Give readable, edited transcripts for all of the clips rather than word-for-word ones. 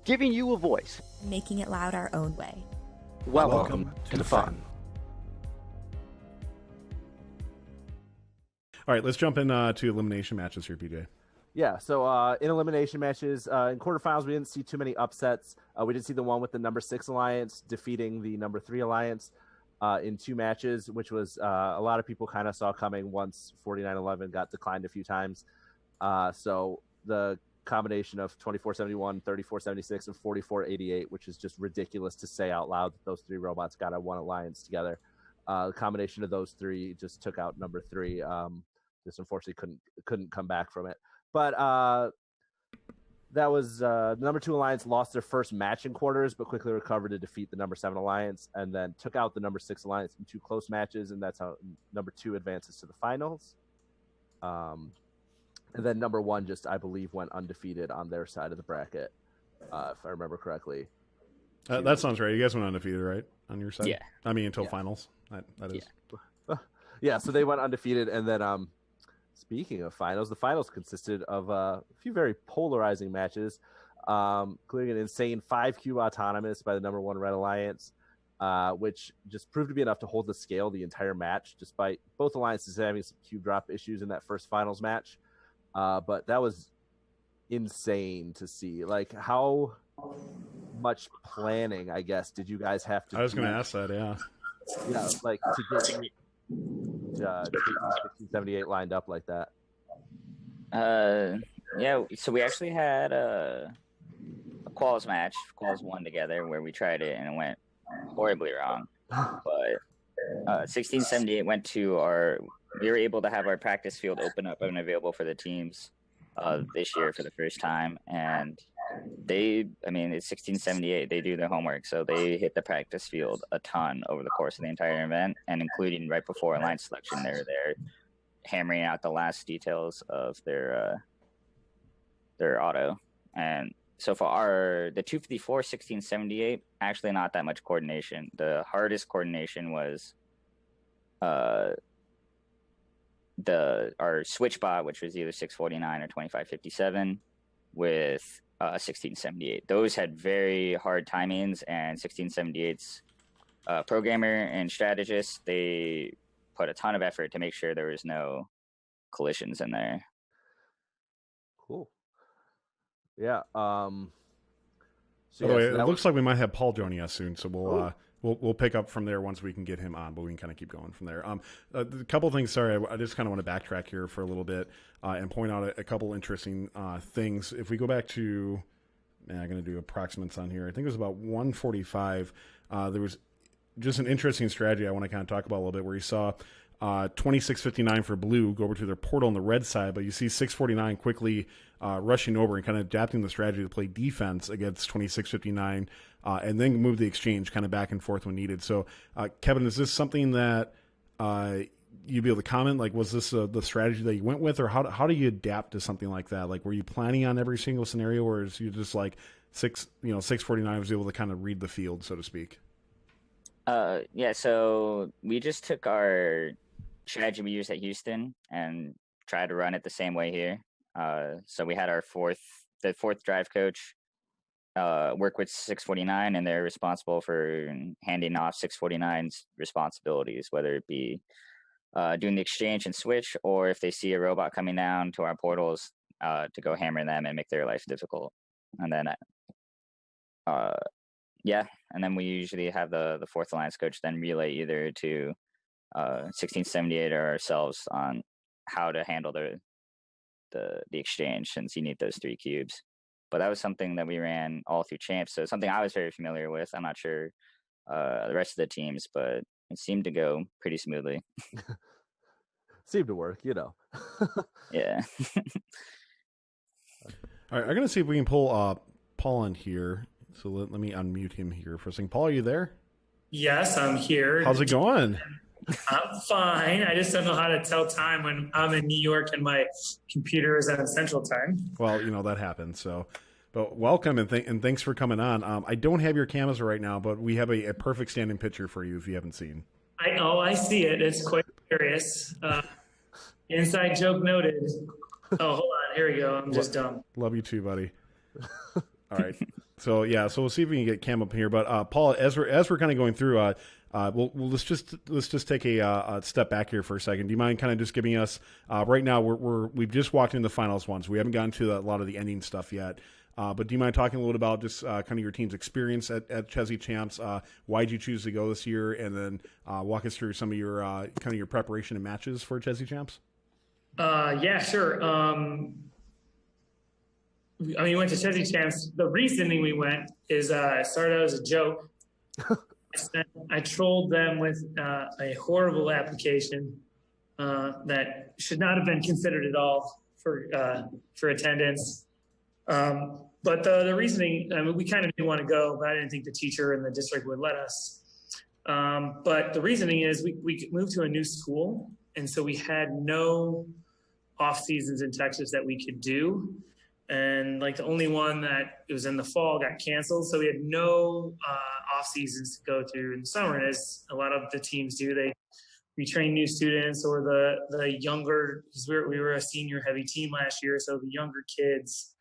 giving you a voice. Making it loud our own way. Welcome to the fun. All right, let's jump into elimination matches here, PJ. Yeah, so in elimination matches, in quarterfinals, we didn't see too many upsets. We did see the one with the number 6 alliance defeating the number 3 alliance in 2 matches, which was a lot of people kind of saw coming once 49-11 got declined a few times. So the combination of 24-71, 34-76, and 44-88, which is just ridiculous to say out loud that those 3 robots got a 1 alliance together. The combination of those 3 just took out number 3. Just unfortunately couldn't come back from it. But that was the number 2 alliance lost their first match in quarters, but quickly recovered to defeat the number 7 alliance, and then took out the number 6 alliance in 2 close matches, and that's how number 2 advances to the finals. And then number 1 just, I believe, went undefeated on their side of the bracket, if I remember correctly. That sounds right. You guys went undefeated, right, on your side? Yeah. I mean, until finals. That is. Yeah, so they went undefeated, and then speaking of finals, the finals consisted of a few very polarizing matches, including an insane 5-cube autonomous by the number 1 Red Alliance, which just proved to be enough to hold the scale the entire match, despite both alliances having some cube drop issues in that first finals match. But that was insane to see. Like, how much planning, I guess, did you guys have to do? I was going to ask that, yeah. Yeah, like to get 1678 lined up like that. Yeah, so we actually had a quals match, quals 1 together, where we tried it and it went horribly wrong. But 1678 went to we were able to have our practice field open up and available for the teams this year for the first time. And it's 1678, they do their homework, so they hit the practice field a ton over the course of the entire event, and including right before alliance selection, they're there hammering out the last details of their auto. And so for the 254 1678, actually not that much coordination. The hardest coordination was our switch bot, which was either 649 or 2557 with 1678. Those had very hard timings, and 1678's programmer and strategist, they put a ton of effort to make sure there was no collisions in there. Cool. Yeah. By the way, it looks like we might have Paul joining us soon, so we'll pick up from there once we can get him on, but we can kind of keep going from there. A couple of things. Sorry, I just kind of want to backtrack here for a little bit and point out a couple interesting things. If we go back to, I'm going to do approximates on here. I think it was about 145. There was just an interesting strategy I want to kind of talk about a little bit, where you saw 2659 for blue go over to their portal on the red side, but you see 649 quickly rushing over and kind of adapting the strategy to play defense against 2659, and then move the exchange kind of back and forth when needed. So, Kevin, is this something that you'd be able to comment? Like, was this the strategy that you went with, or how do you adapt to something like that? Like, were you planning on every single scenario, or is you just like 649 was able to kind of read the field, so to speak? Yeah, so we just took our strategy we used at Houston and tried to run it the same way here. So we had the fourth drive coach work with 649, and they're responsible for handing off 649's responsibilities, whether it be doing the exchange and switch, or if they see a robot coming down to our portals, to go hammer them and make their life difficult. And then and then we usually have the fourth alliance coach then relay either to 1678 or ourselves on how to handle the exchange, since you need those 3 cubes. But that was something that we ran all through champs, so something I was very familiar with. I'm not sure the rest of the teams, but it seemed to go pretty smoothly. Seemed to work, you know. Yeah. All right, I'm going to see if we can pull Paul in here. So let me unmute him here for a second. Paul, are you there? Yes, I'm here. How's it going? I'm fine. I just don't know how to tell time when I'm in New York and my computer is on Central Time. Well, that happens. So, but welcome and thanks for coming on. I don't have your cameras right now, but we have a perfect standing picture for you if you haven't seen. I see it. It's quite curious. Inside joke noted. Oh, hold on. Here we go. I'm just dumb. Love you too, buddy. All right. So yeah, so we'll see if we can get Cam up here. But Paul, as we're kind of going through, let's just take a step back here for a second. Do you mind kind of just giving us right now? We've just walked into the finals once. We haven't gotten to a lot of the ending stuff yet. But do you mind talking a little bit about just kind of your team's experience at Chezy Champs? Why did you choose to go this year? And then walk us through some of your kind of your preparation and matches for Chezy Champs. Yeah, sure. We went to Chezy Champs. The reasoning we went is it started out as a joke. I trolled them with a horrible application that should not have been considered at all for attendance. But the reasoning, we kind of didn't want to go, but I didn't think the teacher and the district would let us. But the reasoning is we moved to a new school, and so we had no off seasons in Texas that we could do. And like the only one that it was in the fall got canceled. So we had no off seasons to go through in the summer. And as a lot of the teams do, we train new students or the younger, because we were a senior heavy team last year. So the younger kids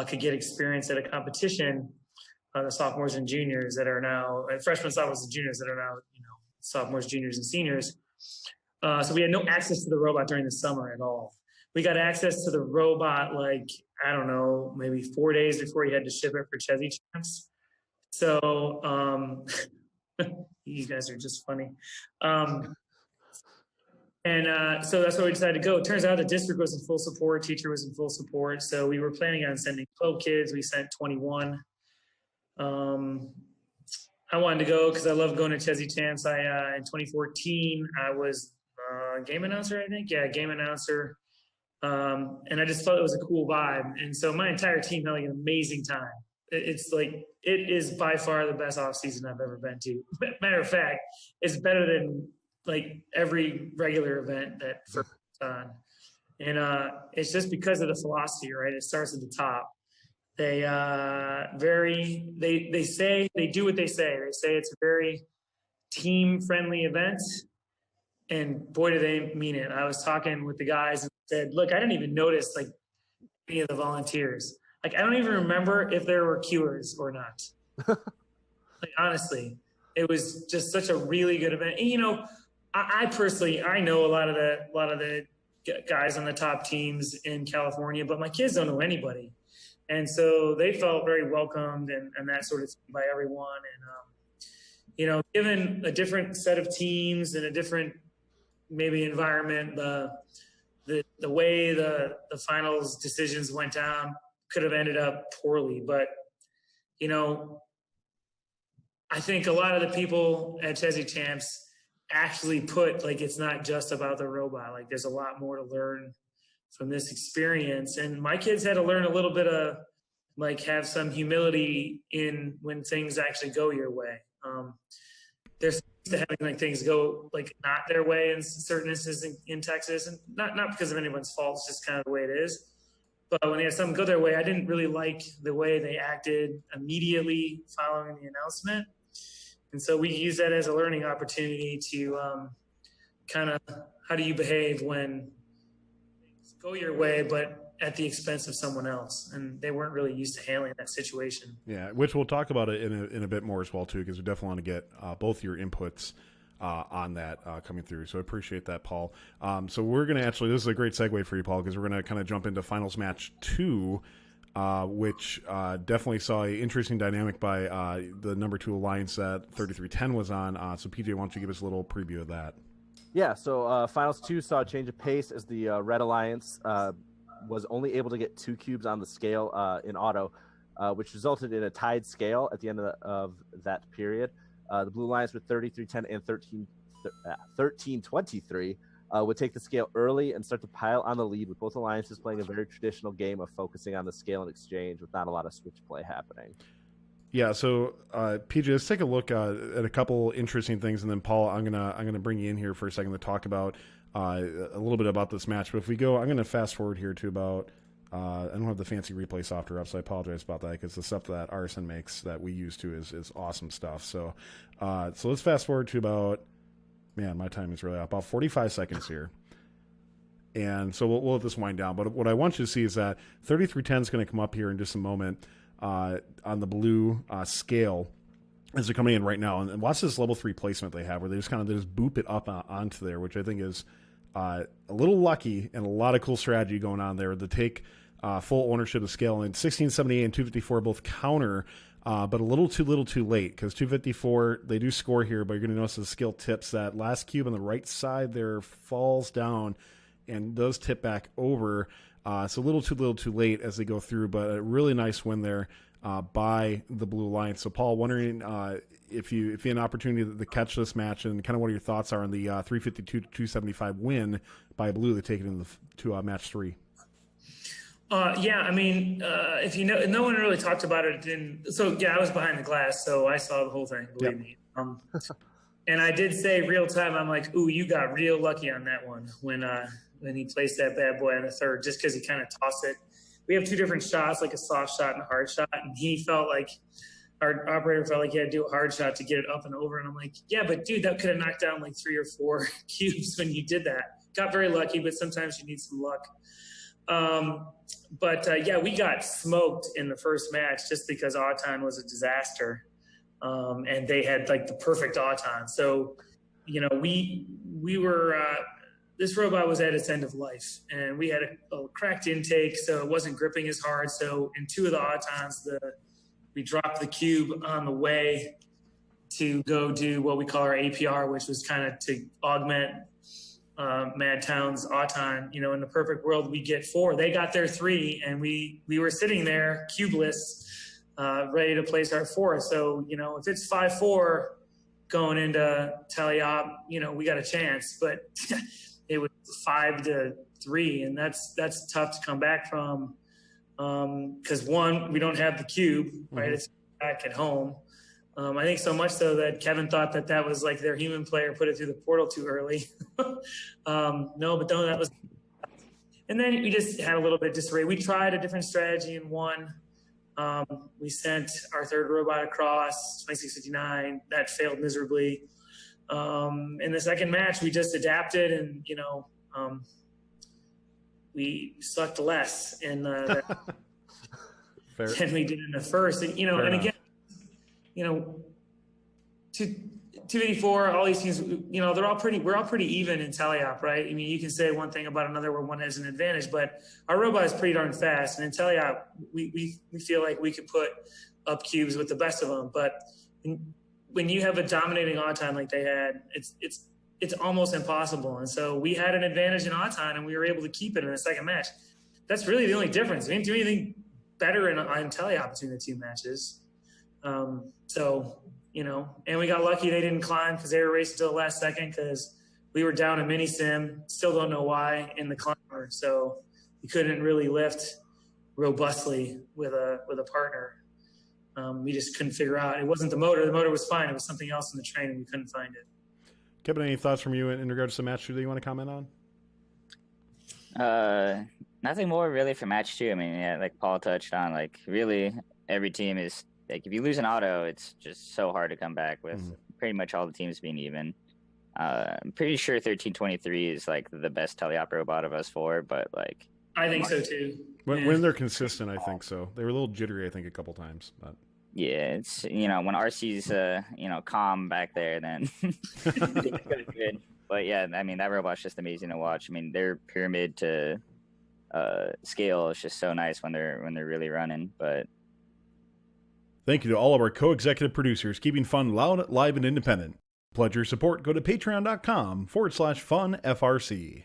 could get experience at a competition, the sophomores and juniors that are now, freshmen, sophomores, and juniors that are now, sophomores, juniors, and seniors. So we had no access to the robot during the summer at all. We got access to the robot, I don't know, maybe 4 days before he had to ship it for Chezy Champs. So you guys are just funny. So that's why we decided to go. It turns out the district was in full support, teacher was in full support. So we were planning on sending 12 kids. We sent 21. I wanted to go because I love going to Chezy Champs. In 2014, I was game announcer, I think. Yeah, game announcer. And I just thought it was a cool vibe. And so my entire team had an amazing time. It is by far the best off season I've ever been to. Matter of fact, it's better than every regular event that first on. And it's just because of the philosophy, right? It starts at the top. They say, they do what they say. They say it's a very team friendly event. And boy, do they mean it. I was talking with the guys and said, look, I didn't even notice any of the volunteers. I don't even remember if there were cuers or not. Honestly, it was just such a really good event. And, I personally, I know a lot of the guys on the top teams in California, but my kids don't know anybody. And so they felt very welcomed and that sort of thing by everyone. And, given a different set of teams and a different maybe environment, the way the finals decisions went down could have ended up poorly. But, I think a lot of the people at Chezy Champs actually put it's not just about the robot. There's a lot more to learn from this experience. And my kids had to learn a little bit of have some humility in when things actually go your way. There's to having things go not their way in certain instances in Texas, and not because of anyone's fault. It's just kind of the way it is. But when they had something go their way, I didn't really like the way they acted immediately following the announcement. And so we use that as a learning opportunity to kind of how do you behave when things go your way, but at the expense of someone else. And they weren't really used to handling that situation. Yeah, which we'll talk about it in a bit more as well, too, because we definitely want to get both your inputs on that coming through. So I appreciate that, Paul. So we're going to this is a great segue for you, Paul, because we're going to kind of jump into finals match 2, which definitely saw an interesting dynamic by the number 2 alliance that 3310 was on. So PJ, why don't you give us a little preview of that? Yeah, so finals 2 saw a change of pace as the Red Alliance was only able to get 2 cubes on the scale in auto, which resulted in a tied scale at the end of that period. The Blue Alliance with 3310 and 1323 would take the scale early and start to pile on the lead, with both alliances playing a very traditional game of focusing on the scale and exchange with not a lot of switch play happening. Yeah, so PJ, let's take a look at a couple interesting things, and then Paul, I'm gonna bring you in here for a second to talk about a little bit about this match. But if we go, I'm gonna fast forward here to about I don't have the fancy replay software up, so I apologize about that, because the stuff that Arson makes that we use to is awesome stuff. So so let's fast forward to about, man, my time is really up, about 45 seconds here. And so we'll let this wind down. But what I want you to see is that 3310 is going to come up here in just a moment. on the blue scale as they're coming in right now. And watch this level 3 placement they have where they just boop it up onto there, which I think is a little lucky and a lot of cool strategy going on there to take full ownership of scale. And 1678 and 254 both counter, but a little too late, because 254, they do score here, but you're going to notice the skill tips. That last cube on the right side there falls down and does tip back over. So a little too late as they go through, but a really nice win there by the Blue Alliance. So, Paul, wondering if you had an opportunity to catch this match, and kind of what your thoughts are on the 352-275 win by Blue to take it into match 3. Yeah, I mean, if you know, no one really talked about it. I was behind the glass, so I saw the whole thing. Believe me. And I did say real time. I'm like, ooh, you got real lucky on that one when he placed that bad boy on the third, just because he kind of tossed it. We have 2 different shots, like a soft shot and a hard shot, and he felt like our operator felt like he had to do a hard shot to get it up and over. And I'm like, yeah, but dude, that could have knocked down like 3 or 4 cubes when you did that. Got very lucky, but sometimes you need some luck. Yeah, we got smoked in the first match just because Auton was a disaster. And they had like the perfect Auton. So, we were, this robot was at its end of life, and we had a cracked intake, so it wasn't gripping as hard. So in 2 of the Autons, we dropped the cube on the way to go do what we call our APR, which was kind of to augment Madtown's Auton. In the perfect world, we get 4. They got their 3, and we were sitting there cubeless, ready to place our 4. So, if it's 5-4 going into teleop, we got a chance. But it was 5-3, and that's tough to come back from. Because one, we don't have the cube, right? It's back at home. I think so much so that Kevin thought that was like their human player put it through the portal too early. That was. And then we just had a little bit of disarray. We tried a different strategy and won. We sent our 3rd robot across 2659. That failed miserably. In the second match, we just adapted and, we sucked less than we did in the first. And, and again, 284, all these teams, we're all pretty even in teleop, right? I mean, you can say one thing about another where one has an advantage, but our robot is pretty darn fast. And in teleop, we feel like we could put up cubes with the best of them. But when you have a dominating Auton like they had, it's almost impossible. And so we had an advantage in Auton, and we were able to keep it in the second match. That's really the only difference. We didn't do anything better in teleop between the 2 matches. And we got lucky they didn't climb because they were racing till the last second, because we were down a mini sim. Still don't know why in the climber. So we couldn't really lift robustly with a partner. We just couldn't figure out. It wasn't the motor. The motor was fine. It was something else in the train, and we couldn't find it. Kevin, any thoughts from you in regards to match 2 that you want to comment on? Nothing more really for match 2. I mean, yeah, like Paul touched on, like really every team is like, if you lose an auto, it's just so hard to come back with pretty much all the teams being even. I'm pretty sure 1323 is like the best teleop robot of us 4, but like I think so too. When they're consistent, I think so. They were a little jittery, I think, a couple times, but yeah, it's when RC's calm back there, then it's good. But yeah, I mean, that robot's just amazing to watch. I mean, their pyramid to scale is just so nice when they're really running. But thank you to all of our co-executive producers, keeping fun loud, live, and independent. Pledge your support. Go to patreon.com/funfrc.